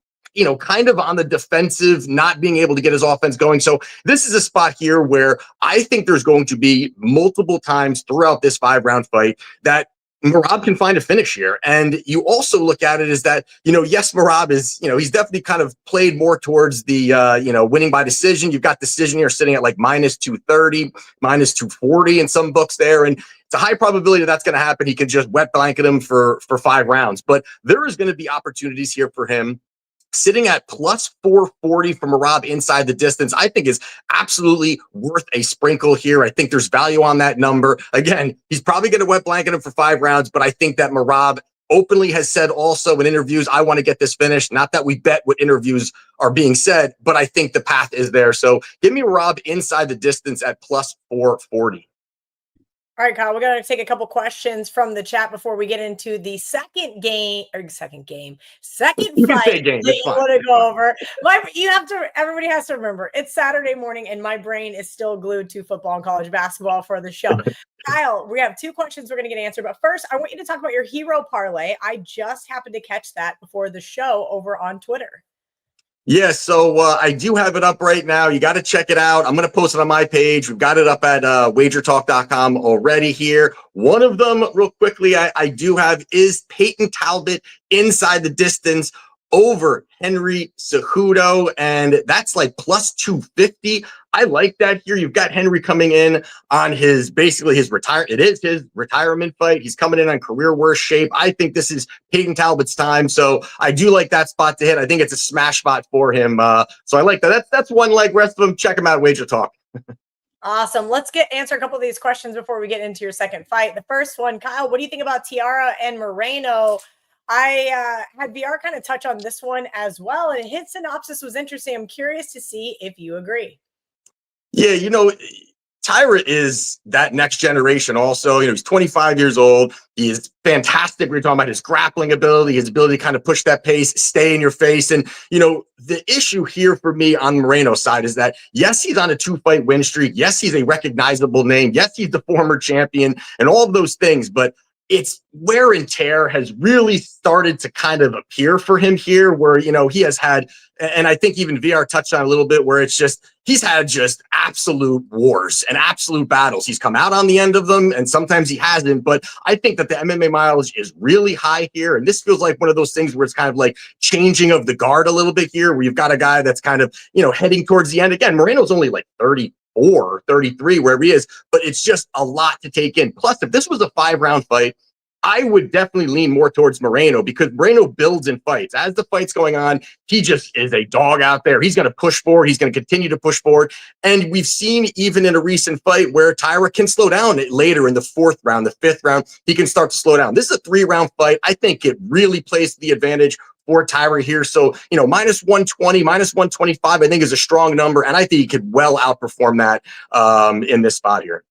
kind of on the defensive, not being able to get his offense going. So this is a spot here where I think there's going to be multiple times throughout this 5-round fight that Merril can find a finish here. And you also look at it as that, yes, Merril is, he's definitely kind of played more towards the, winning by decision. You've got decision here sitting at like minus 230, minus 240 in some books there. And it's a high probability that's going to happen. He can just wet blanket him for 5 rounds, but there is going to be opportunities here for him. Sitting at plus 440 from Merril inside the distance, I think is absolutely worth a sprinkle here. I think there's value on that number. Again, he's probably going to wet blanket him for 5 rounds, but I think that Merril openly has said also in interviews, I want to get this finished. Not that we bet what interviews are being said, but I think the path is there. So give me Merril inside the distance at plus 440. All right, Kyle, we're going to take a couple questions from the chat before we get into the second fight that you want to go over. Everybody has to remember, it's Saturday morning and my brain is still glued to football and college basketball for the show. Kyle, we have 2 questions we're going to get answered, but first I want you to talk about your hero parlay. I just happened to catch that before the show over on Twitter. Yes, so I do have it up right now. You got to check it out. I'm going to post it on my page. We've got it up at WagerTalk.com already here. One of them, real quickly, I do have is Peyton Talbot inside the distance over Henry Cejudo, and that's like plus 250. I like that here. You've got Henry coming in on his retirement fight. He's coming in on career worst shape. I think this is Peyton Talbot's time. So I do like that spot to hit. I think it's a smash spot for him. So I like that. That's one leg. Rest of them, check him out at WagerTalk. Awesome. Let's answer a couple of these questions before we get into your second fight. The first one, Kyle, what do you think about Tiara and Moreno? I had VR kind of touch on this one as well, and his synopsis was interesting. I'm curious to see if you agree. Yeah, Tyra is that next generation also. He's 25 years old. He is fantastic. We're talking about his grappling ability, his ability to kind of push that pace, stay in your face. And, the issue here for me on Moreno's side is that, yes, he's on a 2-fight win streak. Yes, he's a recognizable name. Yes, he's the former champion and all of those things. But it's wear and tear has really started to kind of appear for him here where, he has had, and I think even VR touched on a little bit where he's had just absolute wars and absolute battles. He's come out on the end of them and sometimes he hasn't, but I think that the MMA mileage is really high here. And this feels like one of those things where it's kind of like changing of the guard a little bit here, where you've got a guy that's kind of, heading towards the end. Again, Moreno's only like 34, 33, wherever he is, but it's just a lot to take in. Plus, if this was a 5-round fight, I would definitely lean more towards Moreno because Moreno builds in fights. As the fight's going on, he just is a dog out there. He's going to push forward. He's going to continue to push forward. And we've seen even in a recent fight where Tyra can slow down later in the 4th round, the 5th round, he can start to slow down. This is a 3-round fight. I think it really plays to the advantage for Tyra here. So, minus 120, minus 125, I think is a strong number. And I think he could well outperform that in this spot here.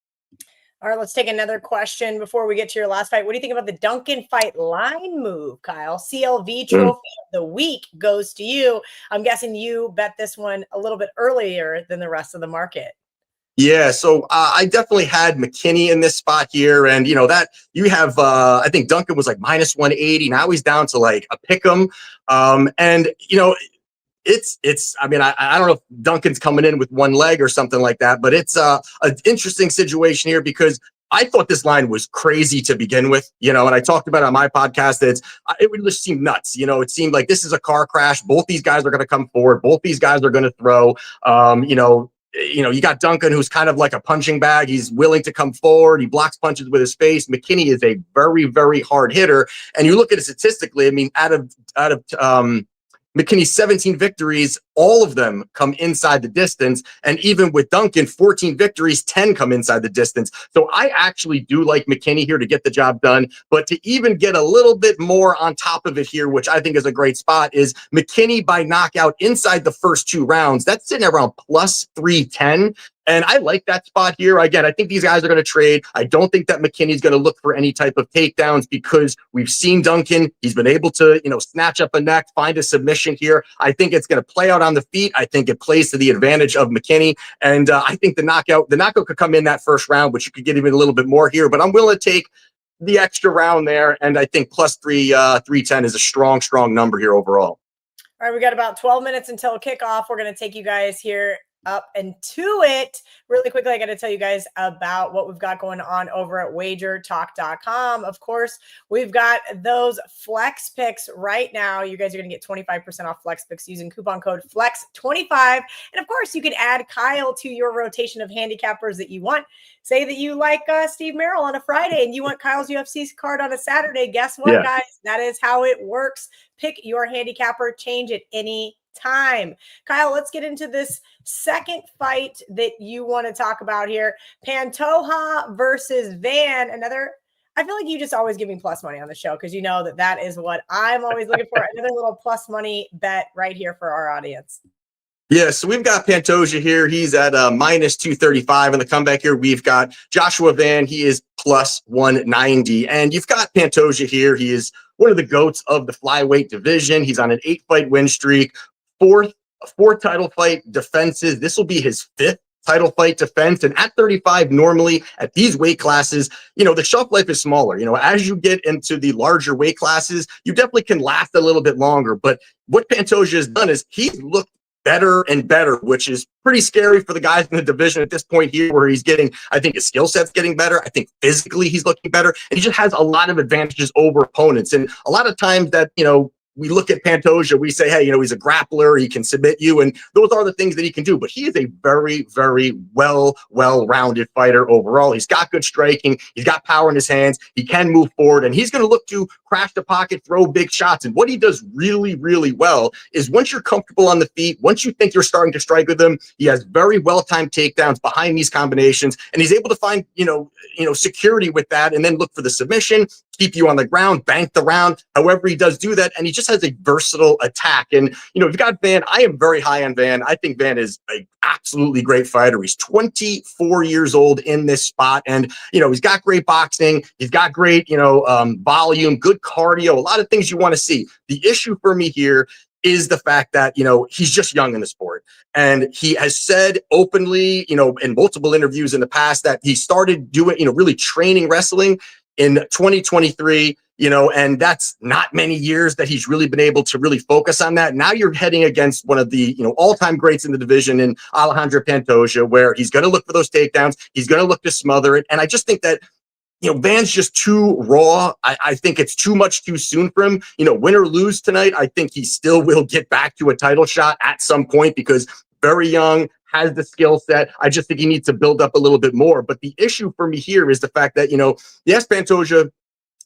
All right, let's take another question before we get to your last fight. What do you think about the Duncan fight line move, Kyle? CLV Trophy of the Week goes to you. I'm guessing you bet this one a little bit earlier than the rest of the market. Yeah, so I definitely had McKinney in this spot here. And, that you have, I think Duncan was like minus 180. Now he's down to like a pick 'em. And, I don't know if Duncan's coming in with one leg or something like that, but it's an interesting situation here because I thought this line was crazy to begin with, and I talked about it on my podcast that it would just seem nuts. It seemed like this is a car crash. Both these guys are going to come forward. Both these guys are going to throw. You got Duncan, who's kind of like a punching bag. He's willing to come forward. He blocks punches with his face. McKinney is a very, very hard hitter. And you look at it statistically, out of McKinney's 17 victories, all of them come inside the distance. And even with Duncan, 14 victories, 10 come inside the distance. So I actually do like McKinney here to get the job done. But to even get a little bit more on top of it here, which I think is a great spot, is McKinney by knockout inside the first 2 rounds. That's sitting around plus 310. And I like that spot here. Again, I think these guys are going to trade. I don't think that McKinney's going to look for any type of takedowns because we've seen Duncan. He's been able to, snatch up a neck, find a submission here. I think it's going to play out on the feet. I think it plays to the advantage of McKinney. And I think the knockout could come in that first round, but you could get even a little bit more here. But I'm willing to take the extra round there. And I think plus 310 is a strong, strong number here overall. All right, we got about 12 minutes until kickoff. We're going to take you guys here up and to it. Really quickly, I got to tell you guys about what we've got going on over at WagerTalk.com. Of course, we've got those flex picks right now. You guys are going to get 25% off flex picks using coupon code FLEX25. And of course, you can add Kyle to your rotation of handicappers that you want. Say that you like Steve Merril on a Friday and you want Kyle's UFC card on a Saturday. Guess what, guys? That is how it works. Pick your handicapper, change it any time. Kyle, let's get into this second fight that you want to talk about here. Pantoja versus Van. I feel like you just always give me plus money on the show because you know that is what I'm always looking for. Another little plus money bet right here for our audience. Yeah, so we've got Pantoja here. He's at minus 235 in the comeback here. We've got Joshua Van. He is plus 190. And you've got Pantoja here. He is one of the GOATs of the flyweight division. He's on an 8-fight win streak, 4 title fight defenses. This will be his 5th title fight defense. And at 35, normally at these weight classes, the shelf life is smaller. As you get into the larger weight classes, you definitely can last a little bit longer. But what Pantoja has done is he's looked better and better, which is pretty scary for the guys in the division at this point here, where he's getting, I think his skill set's getting better. I think physically he's looking better, and he just has a lot of advantages over opponents. And a lot of times that, we look at Pantoja, we say, hey, he's a grappler, he can submit you, and those are the things that he can do. But he is a very, very well-rounded fighter overall. He's got good striking, he's got power in his hands, he can move forward, and he's going to look to crash the pocket, throw big shots. And what he does really, really well is once you're comfortable on the feet, once you think you're starting to strike with him, he has very well-timed takedowns behind these combinations, and he's able to find, security with that, and then look for the submission, keep you on the ground, bank the round, however he does do that. And he just has a versatile attack. And, you've got Van. I am very high on Van. I think Van is an absolutely great fighter. He's 24 years old in this spot. And, he's got great boxing. He's got great, volume, good cardio, a lot of things you want to see. The issue for me here is the fact that, he's just young in the sport. And he has said openly, in multiple interviews in the past that he started doing, really training wrestling in 2023, and that's not many years that he's really been able to really focus on that. Now you're heading against one of the, all-time greats in the division in Alejandro Pantoja, where he's going to look for those takedowns. He's going to look to smother it. And I just think that, Van's just too raw. I think it's too much too soon for him. Win or lose tonight, I think he still will get back to a title shot at some point because very young, has the skill set. I just think he needs to build up a little bit more. But the issue for me here is the fact that, yes, Pantoja,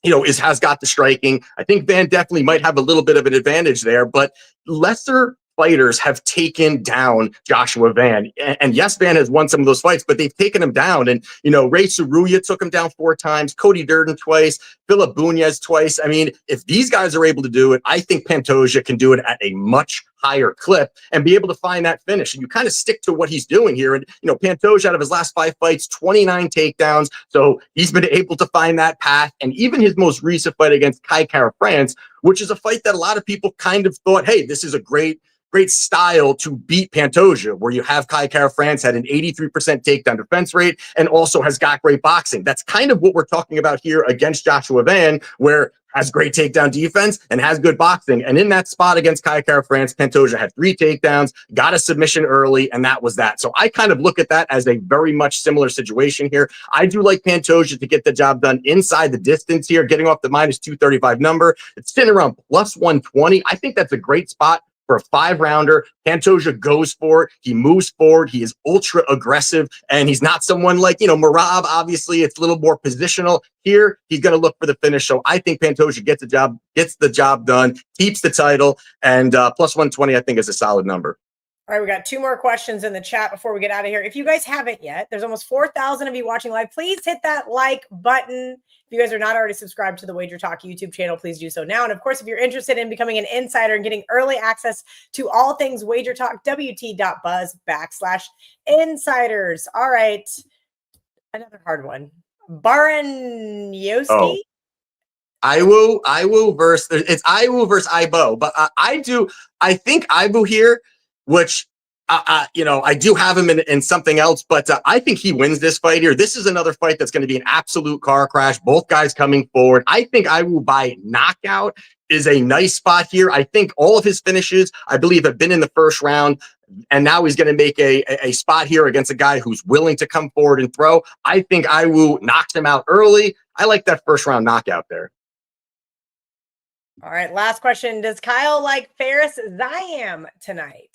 has got the striking. I think Van definitely might have a little bit of an advantage there, but lesser fighters have taken down Joshua Van. And yes, Van has won some of those fights, but they've taken him down. And, Ray Saruya took him down 4 times, Cody Durden twice, Philip Bunez twice. I mean, if these guys are able to do it, I think Pantoja can do it at a much higher clip and be able to find that finish. And you kind of stick to what he's doing here. And, Pantoja out of his last 5 fights, 29 takedowns. So he's been able to find that path. And even his most recent fight against Kai Kara-France, which is a fight that a lot of people kind of thought, hey, this is a great style to beat Pantoja, where you have Kai Kara-France had an 83% takedown defense rate and also has got great boxing. That's kind of what we're talking about here against Joshua Van, where has great takedown defense and has good boxing. And in that spot against Kai Kara-France, Pantoja had 3 takedowns, got a submission early, and that was that. So I kind of look at that as a very much similar situation here. I do like Pantoja to get the job done inside the distance here, getting off the minus 235 number. It's sitting around plus 120. I think that's a great spot for a 5-rounder. Pantoja goes for it. He moves forward. He is ultra aggressive, and he's not someone like, Merril. Obviously, it's a little more positional. Here, he's going to look for the finish. So I think Pantoja gets the job done, keeps the title, and plus 120, I think, is a solid number. All right, we got 2 more questions in the chat before we get out of here. If you guys haven't yet, there's almost 4,000 of you watching live. Please hit that like button. If you guys are not already subscribed to the WagerTalk YouTube channel, please do so now. And of course, if you're interested in becoming an insider and getting early access to all things WagerTalk, wt.buzz/insiders. All right, another hard one. Baranowski. Oh. Iwu versus Iwu versus Ibo, but I think Ibu here, which I do have him in something else, but I think he wins this fight here. This is another fight that's going to be an absolute car crash. Both guys coming forward. I think Iwu by knockout is a nice spot here. I think all of his finishes, I believe, have been in the first round. And now he's going to make a spot here against a guy who's willing to come forward and throw. I think Iwu knocks him out early. I like that first round knockout there. All right, last question. Does Kyle like Faris Ziam tonight?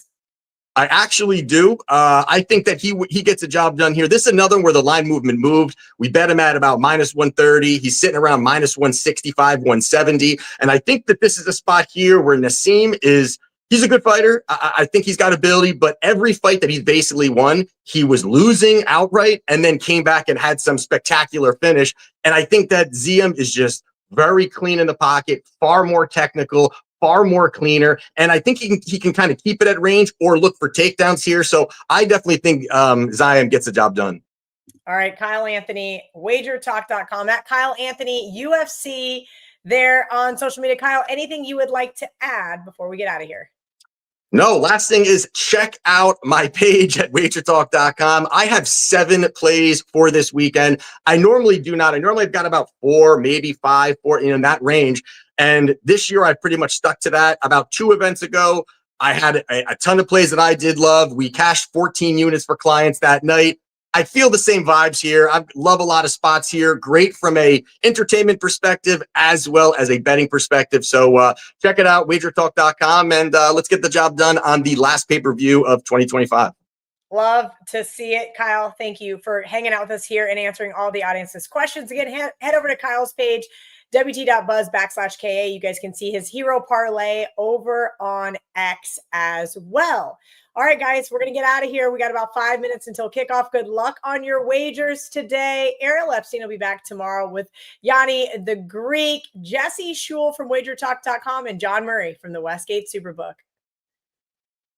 I actually do. I think that he gets a job done here. This is another one where the line movement moved. We bet him at about minus 130. He's sitting around minus 165, 170. And I think that this is a spot here where Nassim he's a good fighter. I think he's got ability, but every fight that he's basically won, he was losing outright and then came back and had some spectacular finish. And I think that Ziam is just very clean in the pocket, far more technical, far more cleaner. And I think he can kind of keep it at range or look for takedowns here. So I definitely think Ziam gets the job done. All right, Kyle Anthony, WagerTalk.com, at Kyle Anthony, UFC there on social media. Kyle, anything you would like to add before we get out of here? No, last thing is check out my page at WagerTalk.com. I have 7 plays for this weekend. I normally do not. I normally have got about 4, maybe 5, 4, in that range. And this year I pretty much stuck to that. About 2 events ago, I had a ton of plays that I did love. We cashed 14 units for clients that night. I feel the same vibes here. I love a lot of spots here. Great from a entertainment perspective as well as a betting perspective. So check it out, WagerTalk.com, and let's get the job done on the last pay-per-view of 2025. Love to see it, Kyle. Thank you for hanging out with us here and answering all the audience's questions. Again, head over to Kyle's page, wt.buzz/KA. You guys can see his hero parlay over on X as well. All right, guys, we're going to get out of here. We got about 5 minutes until kickoff. Good luck on your wagers today. Errol Epstein will be back tomorrow with Gianni the Greek, Jesse Shule from WagerTalk.com, and John Murray from the Westgate Superbook.